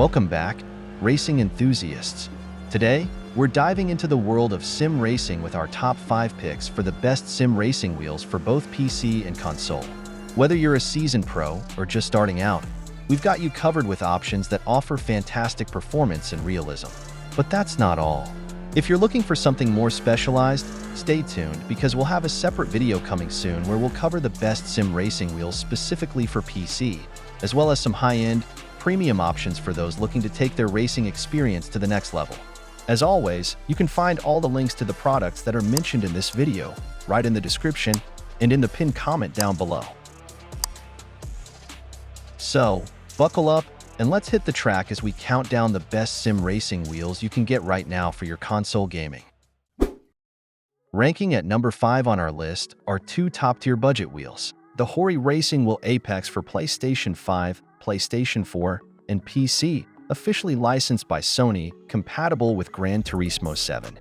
Welcome back, racing enthusiasts. Today, we're diving into the world of sim racing with our top 5 picks for the best sim racing wheels for both PC and console. Whether you're a seasoned pro or just starting out, we've got you covered with options that offer fantastic performance and realism. But that's not all. If you're looking for something more specialized, stay tuned because we'll have a separate video coming soon where we'll cover the best sim racing wheels specifically for PC, as well as some high-end, premium options for those looking to take their racing experience to the next level. As always, you can find all the links to the products that are mentioned in this video right in the description and in the pinned comment down below. So, buckle up and let's hit the track as we count down the best sim racing wheels you can get right now for your console gaming. Ranking at number 5 on our list are 2 top-tier budget wheels. The Hori Racing Wheel Apex for PlayStation 5, PlayStation 4, and PC, officially licensed by Sony, compatible with Gran Turismo 7.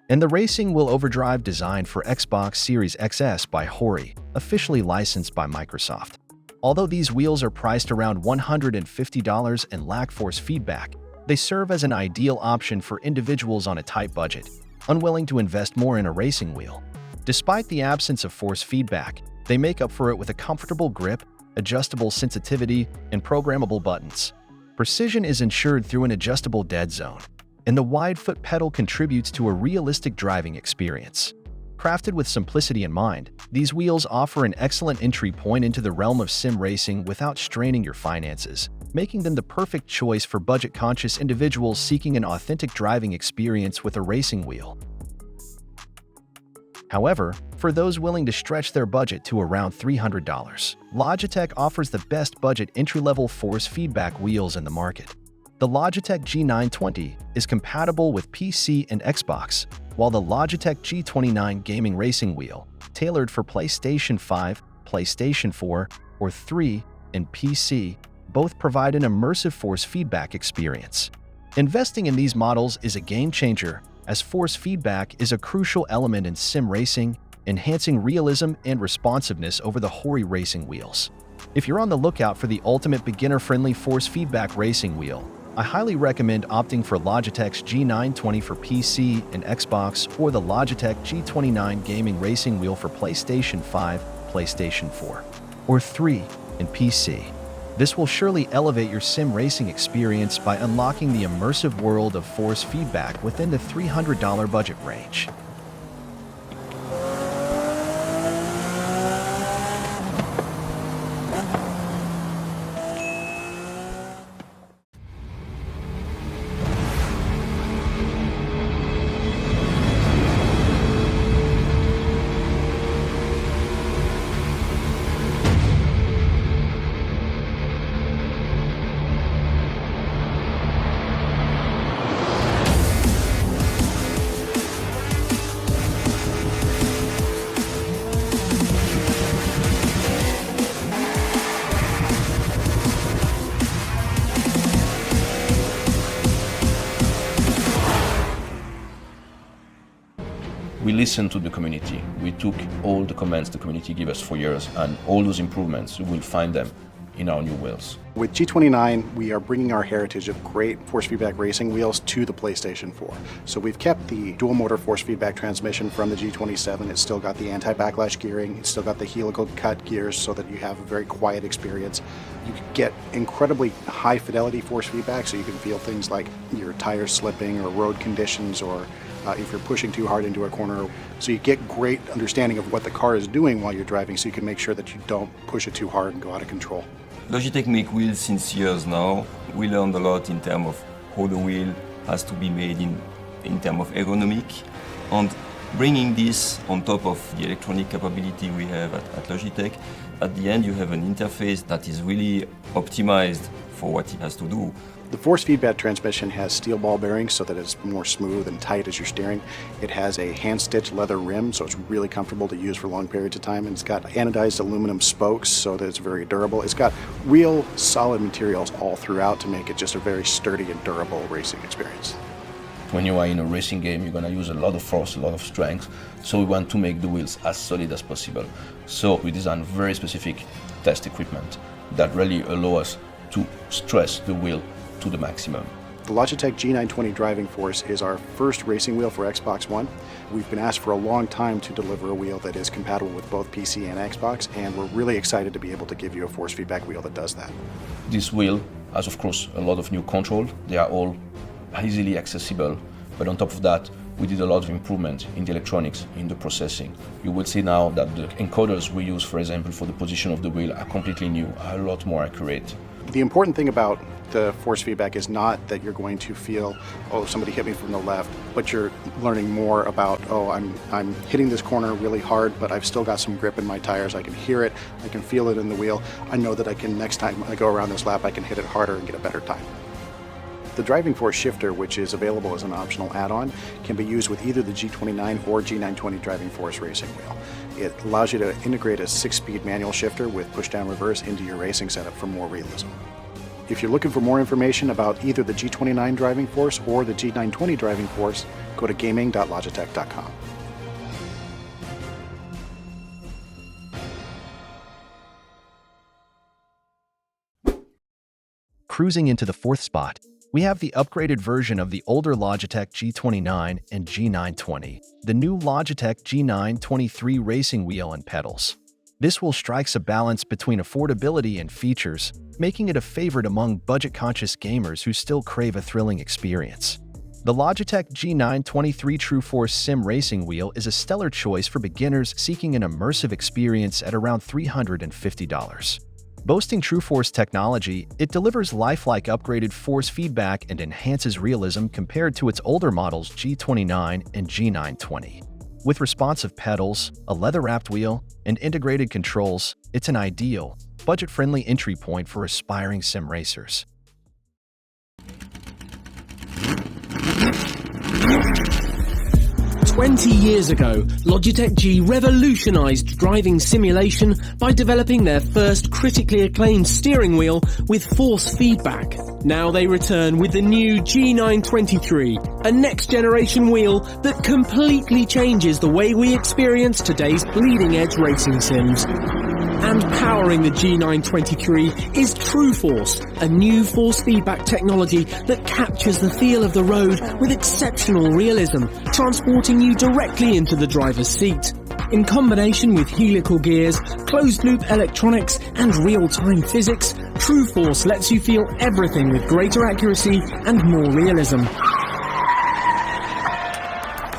And the Racing Wheel Overdrive designed for Xbox Series XS by Hori, officially licensed by Microsoft. Although these wheels are priced around $150 and lack force feedback, they serve as an ideal option for individuals on a tight budget, unwilling to invest more in a racing wheel. Despite the absence of force feedback, they make up for it with a comfortable grip, adjustable sensitivity, and programmable buttons. Precision is ensured through an adjustable dead zone, and the wide foot pedal contributes to a realistic driving experience. Crafted with simplicity in mind, these wheels offer an excellent entry point into the realm of sim racing without straining your finances, making them the perfect choice for budget-conscious individuals seeking an authentic driving experience with a racing wheel. However, for those willing to stretch their budget to around $300, Logitech offers the best budget entry-level force feedback wheels in the market. The Logitech G920 is compatible with PC and Xbox, while the Logitech G29 gaming racing wheel, tailored for PlayStation 5, PlayStation 4, or 3, and PC, both provide an immersive force feedback experience. Investing in these models is a game changer, as force feedback is a crucial element in sim racing, enhancing realism and responsiveness over the Hori racing wheels. If you're on the lookout for the ultimate beginner-friendly force feedback racing wheel, I highly recommend opting for Logitech's G920 for PC and Xbox or the Logitech G29 gaming racing wheel for PlayStation 5, PlayStation 4, or 3, and PC. This will surely elevate your sim racing experience by unlocking the immersive world of force feedback within the $300 budget range. We listened to the community. We took all the comments the community gave us for years, and all those improvements, you will find them in our new wheels. With G29, we are bringing our heritage of great force feedback racing wheels to the PlayStation 4. So we've kept the dual motor force feedback transmission from the G27. It's still got the anti-backlash gearing. It's still got the helical cut gears so that you have a very quiet experience. You can get incredibly high fidelity force feedback, so you can feel things like your tires slipping or road conditions, or if you're pushing too hard into a corner. So you get great understanding of what the car is doing while you're driving, so you can make sure that you don't push it too hard and go out of control. Logitech make wheels since years now. We learned a lot in terms of how the wheel has to be made in terms of ergonomic, and bringing this on top of the electronic capability we have at Logitech, at the end you have an interface that is really optimized for what it has to do. The force feedback transmission has steel ball bearings so that it's more smooth and tight as you're steering. It has a hand-stitched leather rim, so it's really comfortable to use for long periods of time. And it's got anodized aluminum spokes so that it's very durable. It's got real solid materials all throughout to make it just a very sturdy and durable racing experience. When you are in a racing game, you're going to use a lot of force, a lot of strength, so we want to make the wheels as solid as possible. So we design very specific test equipment that really allow us to stress the wheel to the maximum. The Logitech G920 Driving Force is our first racing wheel for Xbox One. We've been asked for a long time to deliver a wheel that is compatible with both PC and Xbox, and we're really excited to be able to give you a force feedback wheel that does that. This wheel has, of course, a lot of new control. They are all easily accessible, but on top of that, we did a lot of improvement in the electronics, in the processing. You will see now that the encoders we use, for example, for the position of the wheel are completely new, are a lot more accurate. The important thing about the force feedback is not that you're going to feel, oh, somebody hit me from the left, but you're learning more about, oh, I'm hitting this corner really hard, but I've still got some grip in my tires. I can hear it, I can feel it in the wheel. I know that I can, next time I go around this lap, I can hit it harder and get a better time. The driving force shifter, which is available as an optional add-on, can be used with either the G29 or G920 driving force racing wheel. It allows you to integrate a 6-speed manual shifter with push-down reverse into your racing setup for more realism. If you're looking for more information about either the G29 driving force or the G920 driving force, go to beamng.logitech.com. Cruising into the fourth spot, we have the upgraded version of the older Logitech G29 and G920, the new Logitech G923 racing wheel and pedals. This wheel strikes a balance between affordability and features, making it a favorite among budget-conscious gamers who still crave a thrilling experience. The Logitech G923 TRUEFORCE Sim Racing Wheel is a stellar choice for beginners seeking an immersive experience at around $350. Boasting TRUEFORCE technology, it delivers lifelike upgraded force feedback and enhances realism compared to its older models G29 and G920. With responsive pedals, a leather-wrapped wheel, and integrated controls, it's an ideal, budget-friendly entry point for aspiring sim racers. "20 years ago, Logitech G revolutionized driving simulation by developing their first critically acclaimed steering wheel with force feedback. Now they return with the new G923, a next-generation wheel that completely changes the way we experience today's bleeding-edge racing sims. And powering the G923 is TRUEFORCE, a new force feedback technology that captures the feel of the road with exceptional realism, transporting you directly into the driver's seat. In combination with helical gears, closed-loop electronics, and real-time physics, TRUEFORCE lets you feel everything with greater accuracy and more realism.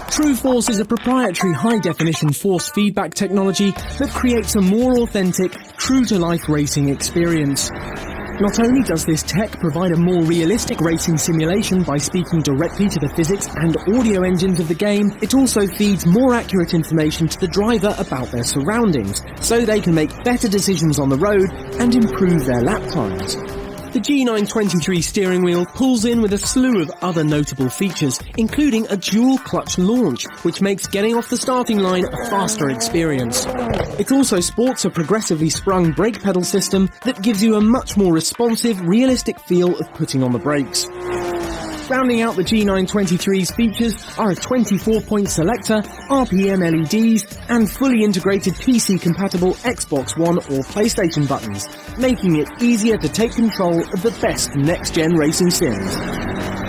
TRUEFORCE is a proprietary high-definition force feedback technology that creates a more authentic, true-to-life racing experience. Not only does this tech provide a more realistic racing simulation by speaking directly to the physics and audio engines of the game, it also feeds more accurate information to the driver about their surroundings, so they can make better decisions on the road and improve their lap times. The G923 steering wheel pulls in with a slew of other notable features, including a dual-clutch launch, which makes getting off the starting line a faster experience. It also sports a progressively sprung brake pedal system that gives you a much more responsive, realistic feel of putting on the brakes. Rounding out the G923's features are a 24-point selector, RPM LEDs, and fully integrated PC-compatible Xbox One or PlayStation buttons, making it easier to take control of the best next-gen racing sims.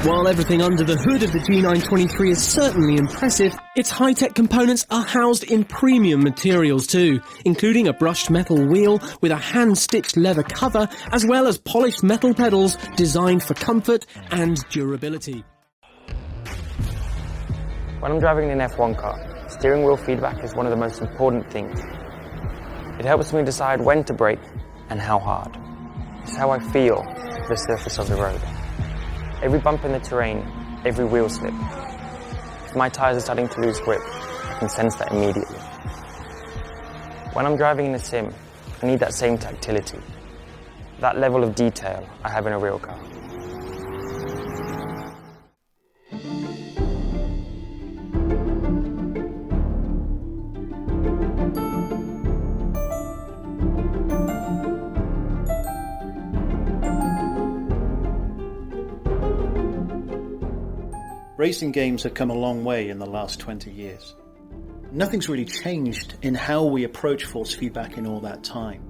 While everything under the hood of the G923 is certainly impressive, its high-tech components are housed in premium materials too, including a brushed metal wheel with a hand-stitched leather cover, as well as polished metal pedals designed for comfort and durability. When I'm driving an F1 car, steering wheel feedback is one of the most important things. It helps me decide when to brake and how hard. It's how I feel the surface of the road. Every bump in the terrain, every wheel slip. If my tyres are starting to lose grip, I can sense that immediately. When I'm driving in a sim, I need that same tactility, that level of detail I have in a real car. Racing games have come a long way in the last 20 years. Nothing's really changed in how we approach force feedback in all that time.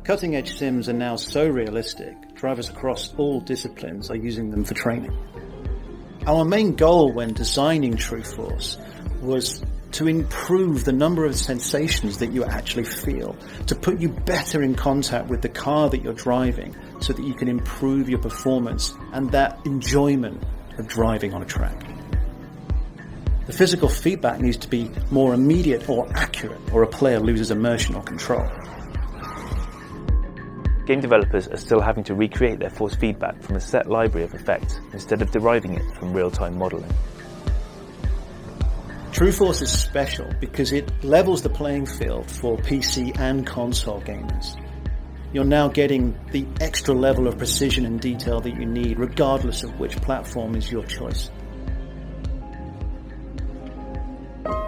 Cutting-edge sims are now so realistic, drivers across all disciplines are using them for training. Our main goal when designing TRUEFORCE was to improve the number of sensations that you actually feel, to put you better in contact with the car that you're driving so that you can improve your performance and that enjoyment of driving on a track. The physical feedback needs to be more immediate or accurate, or a player loses immersion or control. Game developers are still having to recreate their force feedback from a set library of effects instead of deriving it from real-time modelling. TRUEFORCE is special because it levels the playing field for PC and console gamers. You're now getting the extra level of precision and detail that you need, regardless of which platform is your choice.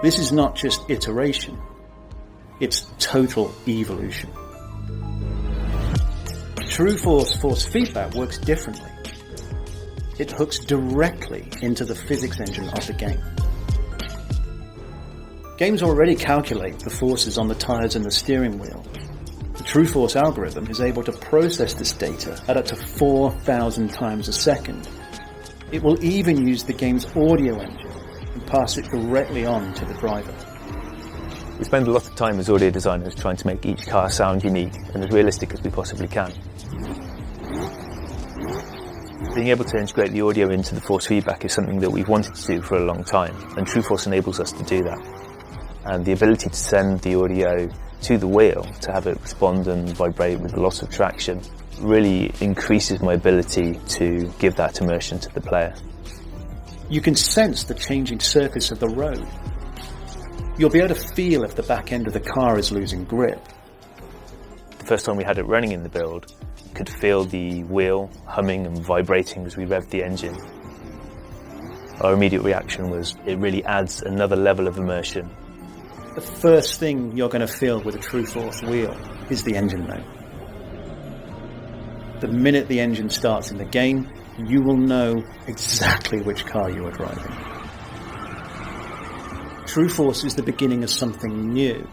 This is not just iteration, it's total evolution. TRUEFORCE force feedback works differently. It hooks directly into the physics engine of the game. Games already calculate the forces on the tires and the steering wheel. The TRUEFORCE algorithm is able to process this data at up to 4,000 times a second. It will even use the game's audio engine and pass it directly on to the driver. We spend a lot of time as audio designers trying to make each car sound unique and as realistic as we possibly can. Being able to integrate the audio into the force feedback is something that we've wanted to do for a long time, and TRUEFORCE enables us to do that. And the ability to send the audio to the wheel, to have it respond and vibrate with the loss of traction, really increases my ability to give that immersion to the player. You can sense the changing surface of the road. You'll be able to feel if the back end of the car is losing grip. The first time we had it running in the build, you could feel the wheel humming and vibrating as we revved the engine. Our immediate reaction was, it really adds another level of immersion. The first thing you're going to feel with a TRUEFORCE wheel is the engine note. The minute the engine starts in the game, you will know exactly which car you are driving. TRUEFORCE is the beginning of something new.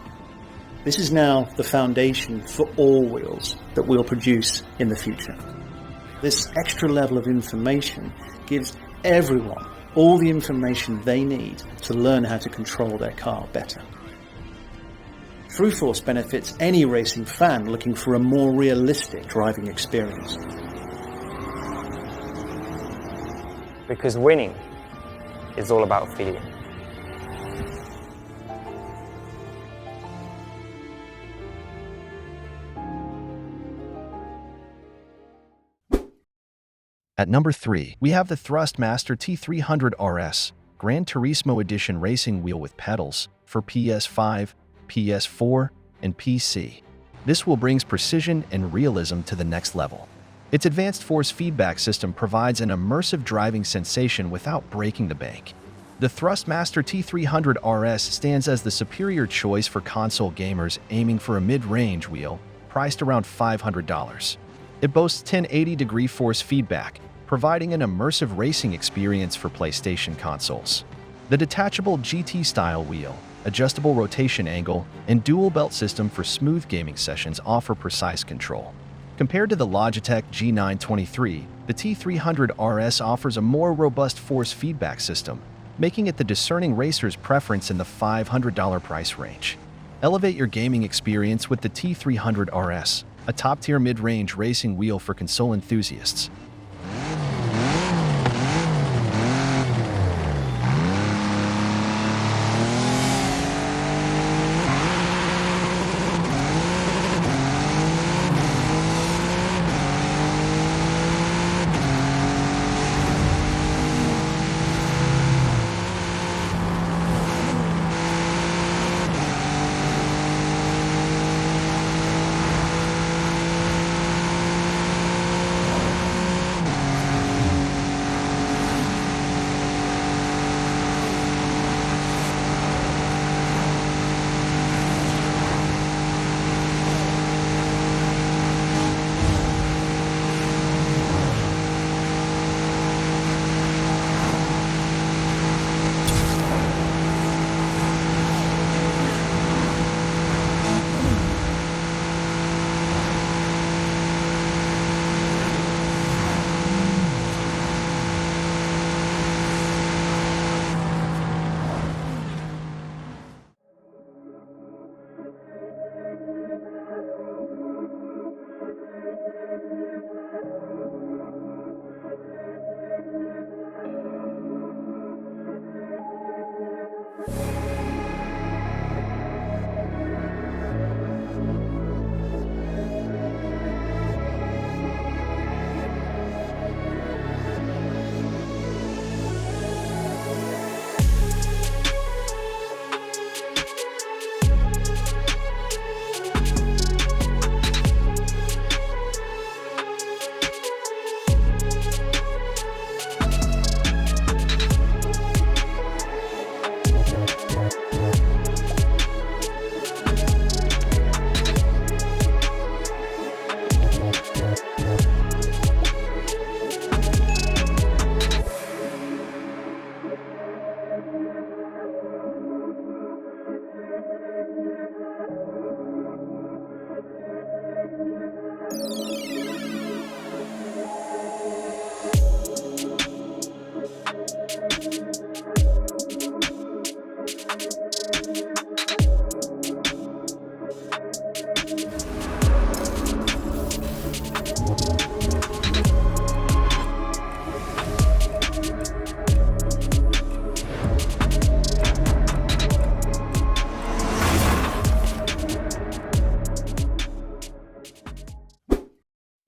This is now the foundation for all wheels that we'll produce in the future. This extra level of information gives everyone all the information they need to learn how to control their car better. TRUEFORCE benefits any racing fan looking for a more realistic driving experience. Because winning is all about feeling. At number 3, we have the Thrustmaster T300 RS Gran Turismo Edition racing wheel with pedals for PS5, PS4, and PC. This wheel brings precision and realism to the next level. Its advanced force feedback system provides an immersive driving sensation without breaking the bank. The Thrustmaster T300 RS stands as the superior choice for console gamers aiming for a mid-range wheel priced around $500. It boasts 1080-degree force feedback, providing an immersive racing experience for PlayStation consoles. The detachable GT-style wheel, adjustable rotation angle, and dual belt system for smooth gaming sessions offer precise control. Compared to the Logitech G923, the T300 RS offers a more robust force feedback system, making it the discerning racer's preference in the $500 price range. Elevate your gaming experience with the T300 RS, a top-tier mid-range racing wheel for console enthusiasts.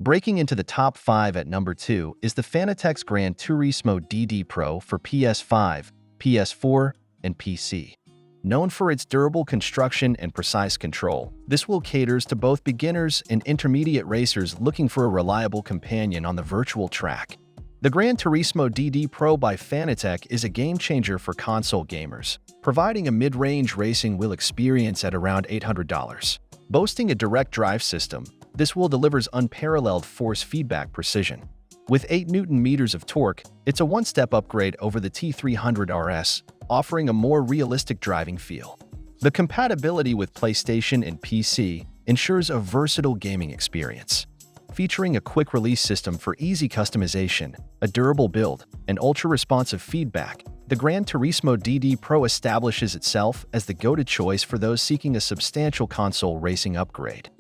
Breaking into the top 5 at number 2 is the Fanatec's Gran Turismo DD Pro for PS5, PS4, and PC. Known for its durable construction and precise control, this wheel caters to both beginners and intermediate racers looking for a reliable companion on the virtual track. The Gran Turismo DD Pro by Fanatec is a game-changer for console gamers, providing a mid-range racing wheel experience at around $800. Boasting a direct drive system, this wheel delivers unparalleled force feedback precision. With 8 Nm of torque, it's a one-step upgrade over the T300 RS, offering a more realistic driving feel. The compatibility with PlayStation and PC ensures a versatile gaming experience. Featuring a quick-release system for easy customization, a durable build, and ultra-responsive feedback, the Gran Turismo DD Pro establishes itself as the go-to choice for those seeking a substantial console racing upgrade.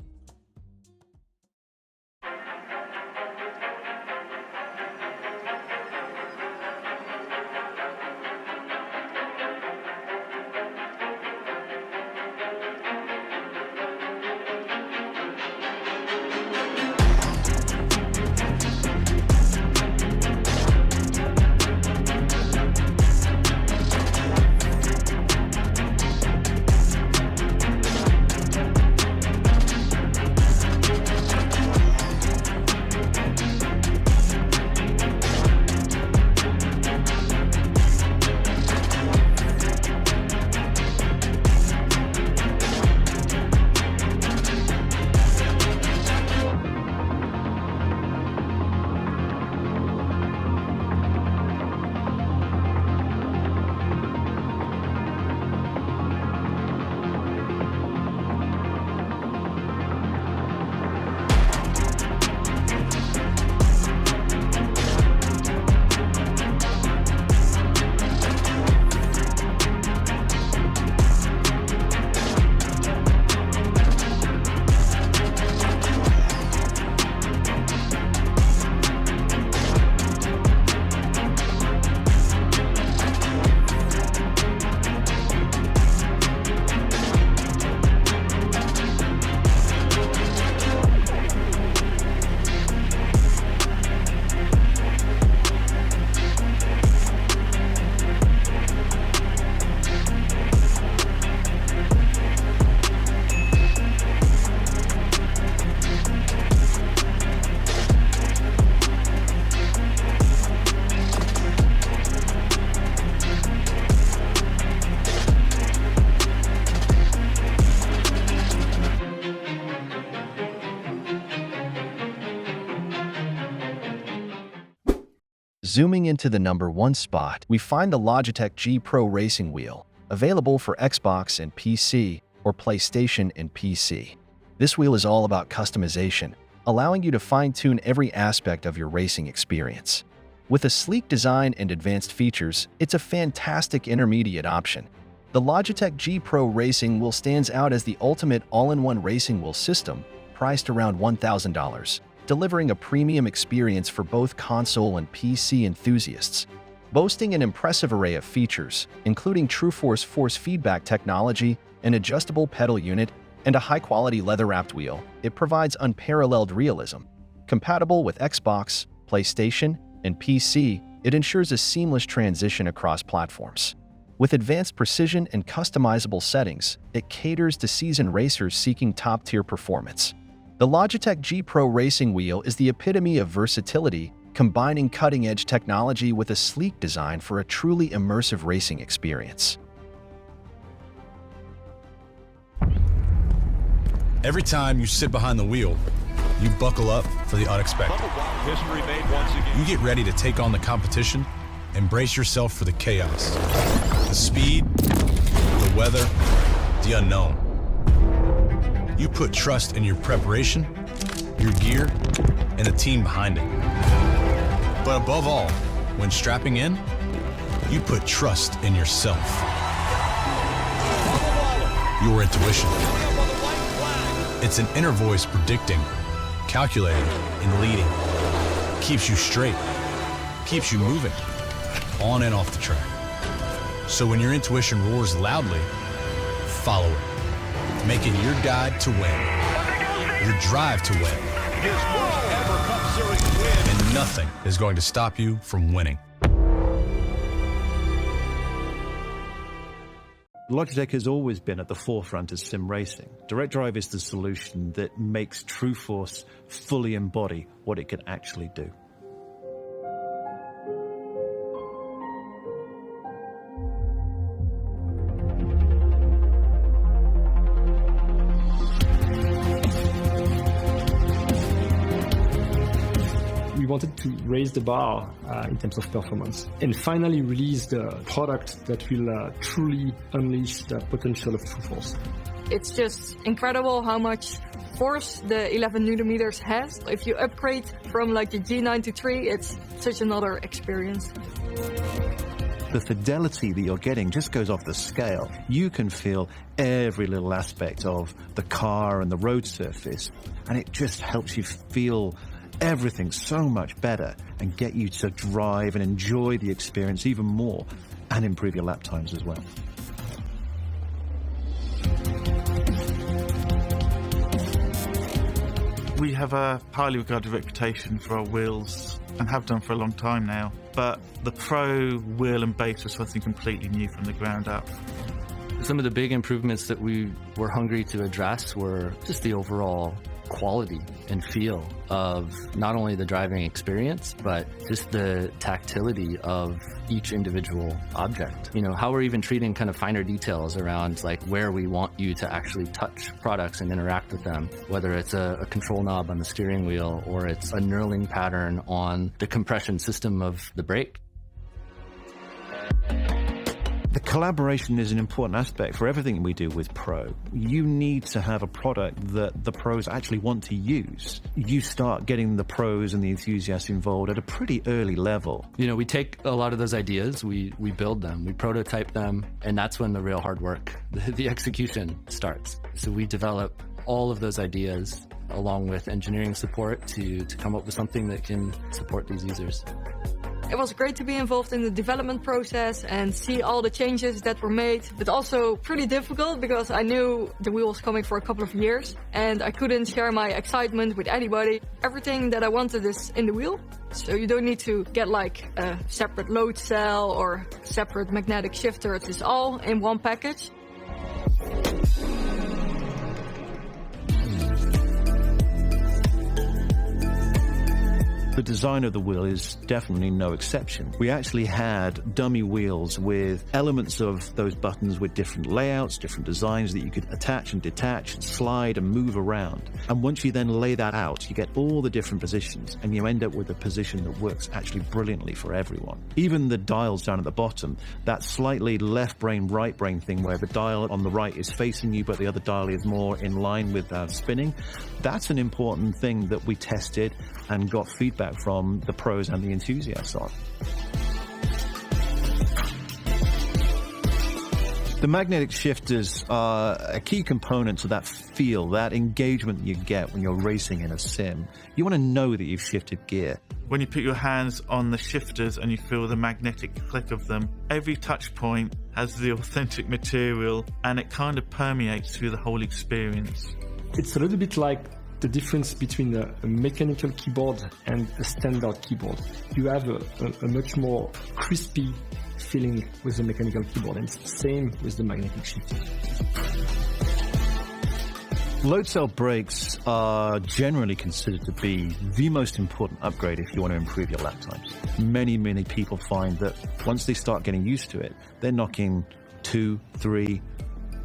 Zooming into the number 1 spot, we find the Logitech G Pro Racing Wheel, available for Xbox and PC or PlayStation and PC. This wheel is all about customization, allowing you to fine-tune every aspect of your racing experience. With a sleek design and advanced features, it's a fantastic intermediate option. The Logitech G Pro Racing Wheel stands out as the ultimate all-in-one racing wheel system, priced around $1,000. Delivering a premium experience for both console and PC enthusiasts. Boasting an impressive array of features, including TRUEFORCE force feedback technology, an adjustable pedal unit, and a high-quality leather-wrapped wheel, it provides unparalleled realism. Compatible with Xbox, PlayStation, and PC, it ensures a seamless transition across platforms. With advanced precision and customizable settings, it caters to seasoned racers seeking top-tier performance. The Logitech G Pro Racing Wheel is the epitome of versatility, combining cutting-edge technology with a sleek design for a truly immersive racing experience. Every time you sit behind the wheel, you buckle up for the unexpected. You get ready to take on the competition and brace yourself for the chaos, the speed, the weather, the unknown. You put trust in your preparation, your gear, and the team behind it. But above all, when strapping in, you put trust in yourself. Your intuition. It's an inner voice predicting, calculating, and leading. Keeps you straight, keeps you moving, on and off the track. So when your intuition roars loudly, follow it. Make it your guide to win, your drive to win. Nothing is going to stop you from winning. Logitech has always been at the forefront of sim racing. Direct Drive is the solution that makes TRUEFORCE fully embody what it can actually do. We wanted to raise the bar in terms of performance and finally release the product that will truly unleash the potential of TRUEFORCE. It's just incredible how much force the 11 newton-meters has. If you upgrade from like the G9 to 3, it's such another experience. The fidelity that you're getting just goes off the scale. You can feel every little aspect of the car and the road surface, and it just helps you feel everything so much better and get you to drive and enjoy the experience even more and improve your lap times as well. We have a highly regarded reputation for our wheels and have done for a long time now, but the Pro wheel and base was something completely new from the ground up. Some of the big improvements that we were hungry to address were just the overall quality and feel of not only the driving experience, but just the tactility of each individual object. You know, how we're even treating kind of finer details around like where we want you to actually touch products and interact with them, whether it's a control knob on the steering wheel or it's a knurling pattern on the compression system of the brake. The collaboration is an important aspect for everything we do with Pro. You need to have a product that the pros actually want to use. You start getting the pros and the enthusiasts involved at a pretty early level. You know, we take a lot of those ideas, we build them, we prototype them, and that's when the real hard work, the execution starts. So we develop all of those ideas along with engineering support to come up with something that can support these users. It was great to be involved in the development process and see all the changes that were made, but also pretty difficult because I knew the wheel was coming for a couple of years and I couldn't share my excitement with anybody. Everything that I wanted is in the wheel, so you don't need to get like a separate load cell or separate magnetic shifter. It's all in one package. The design of the wheel is definitely no exception. We actually had dummy wheels with elements of those buttons with different layouts, different designs that you could attach and detach and slide and move around. And once you then lay that out, you get all the different positions and you end up with a position that works actually brilliantly for everyone. Even the dials down at the bottom, that slightly left brain, right brain thing where the dial on the right is facing you but the other dial is more in line with spinning, that's an important thing that we tested and got feedback from the pros and the enthusiasts on. The magnetic shifters are a key component to that feel, that engagement you get when you're racing in a sim. You want to know that you've shifted gear. When you put your hands on the shifters and you feel the magnetic click of them, every touch point has the authentic material and it kind of permeates through the whole experience. It's a little bit like the difference between a mechanical keyboard and a standard keyboard. You have a much more crispy feeling with the mechanical keyboard, and it's the same with the magnetic shifter. Load cell brakes are generally considered to be the most important upgrade if you want to improve your lap times. Many people find that once they start getting used to it, they're knocking 2, 3,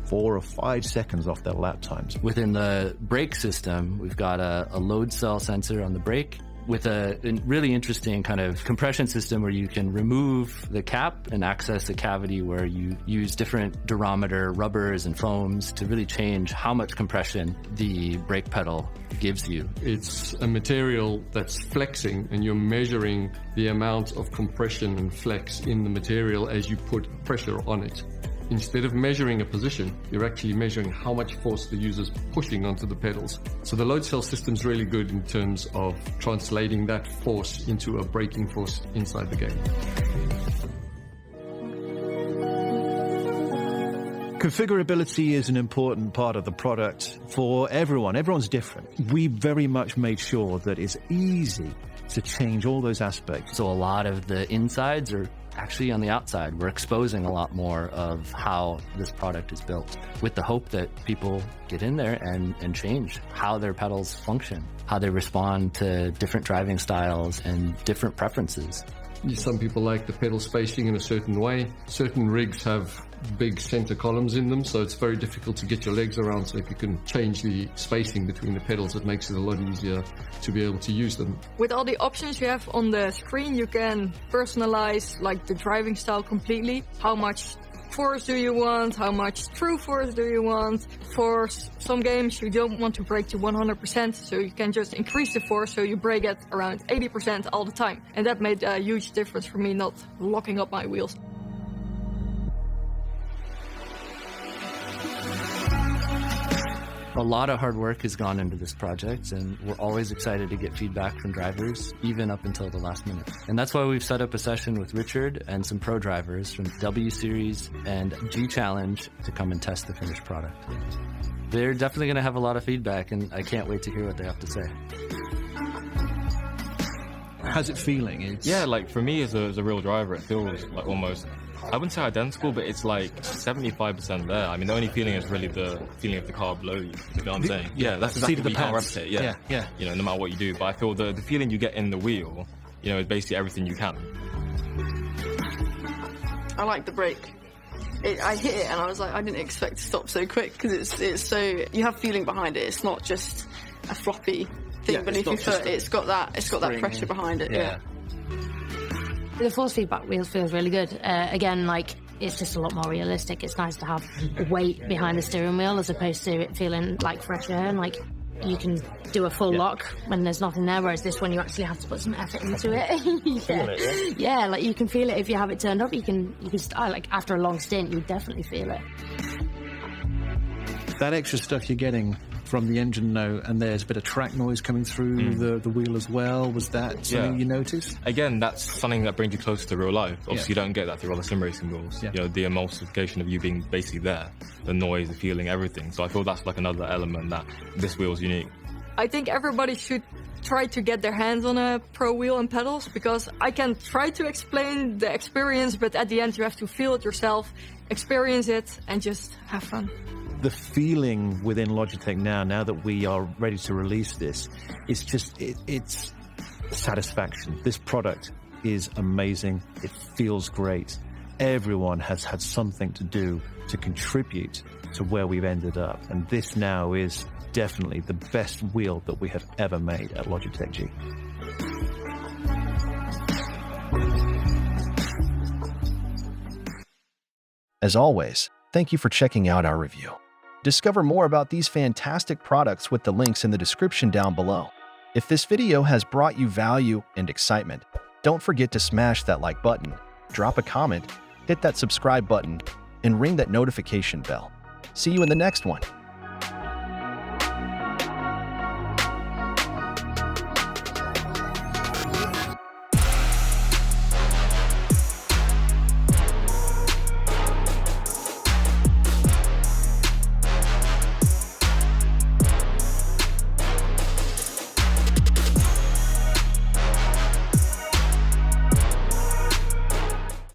4 or 5 seconds off their lap times. Within the brake system, we've got a load cell sensor on the brake with a really interesting kind of compression system where you can remove the cap and access a cavity where you use different durometer rubbers and foams to really change how much compression the brake pedal gives you. It's a material that's flexing and you're measuring the amount of compression and flex in the material as you put pressure on it. Instead of measuring a position, you're actually measuring how much force the user's pushing onto the pedals. So the load cell system's really good in terms of translating that force into a braking force inside the game. Configurability is an important part of the product for everyone. Everyone's different. We very much made sure that it's easy to change all those aspects. So a lot of the insides are actually on the outside. We're exposing a lot more of how this product is built with the hope that people get in there and change how their pedals function, how they respond to different driving styles and different preferences. Some people like the pedal spacing in a certain way. Certain rigs have big center columns in them, so it's very difficult to get your legs around. So if you can change the spacing between the pedals, it makes it a lot easier to be able to use them. With all the options you have on the screen, you can personalize like the driving style completely. How much force do you want? How much true force do you want? For some games you don't want to brake to 100%, so you can just increase the force so you brake at around 80% all the time. And that made a huge difference for me, not locking up my wheels. A lot of hard work has gone into this project, and we're always excited to get feedback from drivers, even up until the last minute. And that's why we've set up a session with Richard and some pro drivers from W Series and G Challenge to come and test the finished product. They're definitely going to have a lot of feedback, and I can't wait to hear what they have to say. How's it feeling? Yeah, like for me as a real driver, it feels like almost, I wouldn't say identical, but it's like 75% there. I mean, the only feeling is really the feeling of the car below you. You know what I'm saying? Yeah, that's exactly what you can't replicate. Yeah. You know, no matter what you do. But I feel the feeling you get in the wheel, you know, is basically everything you can. I like the brake. I hit it and I was like, I didn't expect to stop so quick, because it's so, you have feeling behind it. It's not just a floppy thing beneath your foot. It's got that pressure behind it. Yeah. The force feedback wheel feels really good. Again, like, it's just a lot more realistic. It's nice to have weight behind the steering wheel as opposed to it feeling like fresh air, and like you can do a full lock when there's nothing there, whereas this one you actually have to put some effort into it. Yeah, like you can feel it if you have it turned up. You can like after a long stint, you definitely feel it. That extra stuff you're getting from the engine note, and there's a bit of track noise coming through the wheel as well. Was that something you noticed? Again, that's something that brings you closer to real life. Obviously, you don't get that through other sim racing wheels. You know, the emulsification of you being basically there, the noise, the feeling, everything. So I feel that's like another element that this wheel is unique. I think everybody should try to get their hands on a pro wheel and pedals, because I can try to explain the experience, but at the end you have to feel it yourself, experience it, and just have fun. The feeling within Logitech now that we are ready to release this, it's just, it's satisfaction. This product is amazing. It feels great. Everyone has had something to do to contribute to where we've ended up. And this now is definitely the best wheel that we have ever made at Logitech G. As always, thank you for checking out our review. Discover more about these fantastic products with the links in the description down below. If this video has brought you value and excitement, don't forget to smash that like button, drop a comment, hit that subscribe button, and ring that notification bell. See you in the next one.